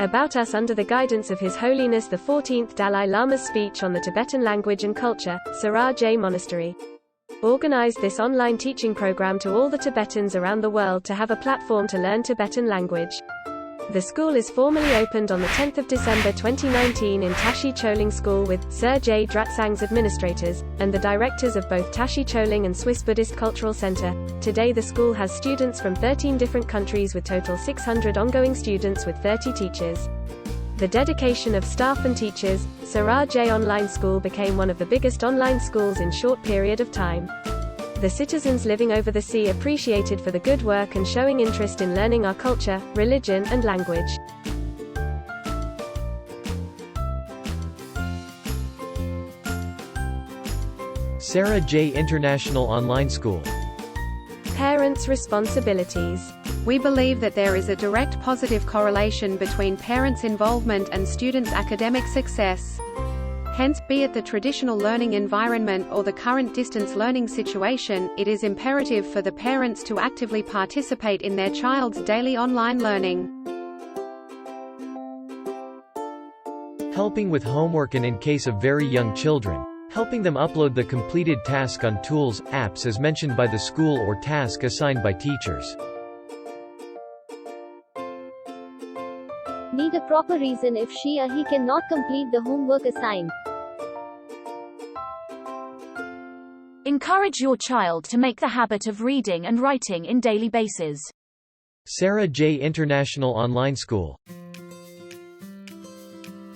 About us under the guidance of His Holiness the 14th Dalai Lama's speech on the Tibetan language and culture, Sera Jey Monastery organized this online teaching program to all the Tibetans around the world to have a platform to learn Tibetan language. The school is formally opened on the 10th of December 2019 in Tashi Choeling School with Sera Jey Dratsang's administrators, and the directors of both Tashi Choeling and Swiss Buddhist Cultural Center. Today the school has students from 13 different countries with total 600 ongoing students with 30 teachers. The dedication of staff and teachers, Sera Jey Online School became one of the biggest online schools in short period of time. The citizens living over the sea appreciated for the good work and showing interest in learning our culture, religion and language. Sera Jey International Online School. Parents' responsibilities. We believe that there is a direct positive correlation between parents' involvement and students' academic success. Hence, be it the traditional learning environment or the current distance learning situation, it is imperative for the parents to actively participate in their child's daily online learning. Helping with homework, and in case of very young children, helping them upload the completed task on tools, apps as mentioned by the school or task assigned by teachers. Need a proper reason if she or he cannot complete the homework assigned. Encourage your child to make the habit of reading and writing in daily basis. Sera Jey International Online School.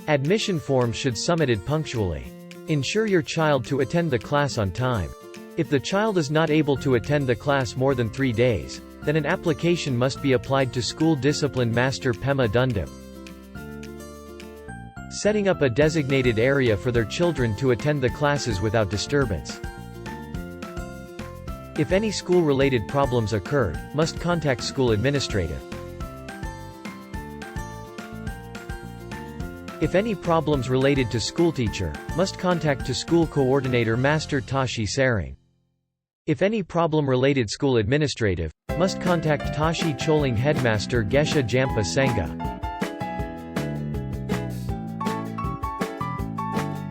Admission forms should submitted punctually. Ensure your child to attend the class on time. If the child is not able to attend the class more than 3 days, then an application must be applied to School Discipline Master Pema Dundam. Setting up a designated area for their children to attend the classes without disturbance. If any school-related problems occurred, must contact school administrative. If any problems related to schoolteacher, must contact to school coordinator Master Tashi Choeling. If any problem related school administrative, must contact Tashi Choeling Headmaster Geshe Jampa Sangha.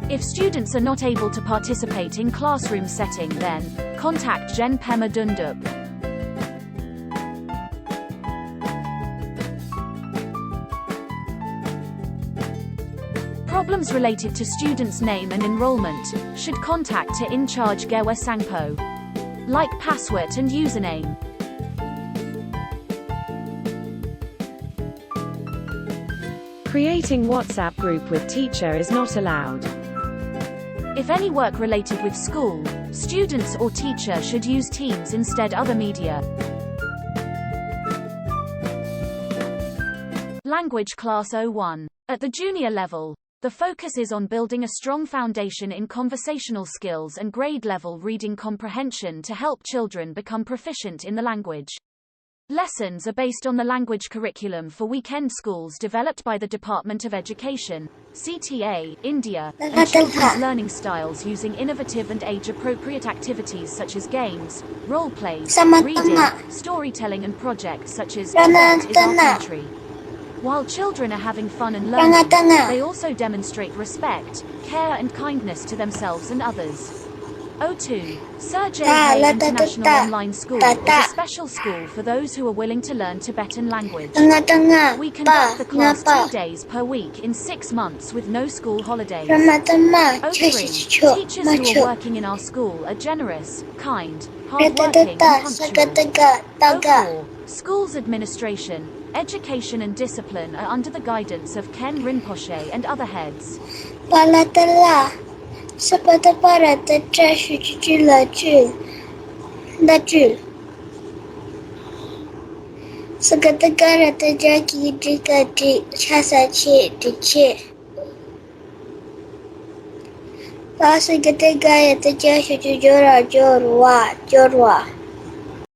If students are not able to participate in classroom setting, then contact Gen Pema Dundup. Problems related to students' name and enrollment should contact to in-charge Gewa Sangpo, like password and username. Creating WhatsApp group with teacher is not allowed. If any work related with school, students or teacher should use Teams instead other media. Language Class 01. At the junior level, the focus is on building a strong foundation in conversational skills and grade-level reading comprehension to help children become proficient in the language. Lessons are based on the language curriculum for weekend schools developed by the Department of Education, CTA, India, and children's learning styles using innovative and age-appropriate activities such as games, role-play, reading, storytelling and projects such as Tibet is Our Country. While children are having fun and learning, they also demonstrate respect, care and kindness to themselves and others. O2. Sera Jey International Online School is a special school for those who are willing to learn Tibetan language. We conduct the class 2 days per week in 6 months with no school holidays. O3. Teachers who are working in our school are generous, kind, hardworking and punctual. O4. School's administration, education and discipline are under the guidance of Khen Rinpoche and other heads. Seperti para Tashi Choeling, seketika terjadi jika dicacah. Bahasa ketiga yang terjadi jorwa.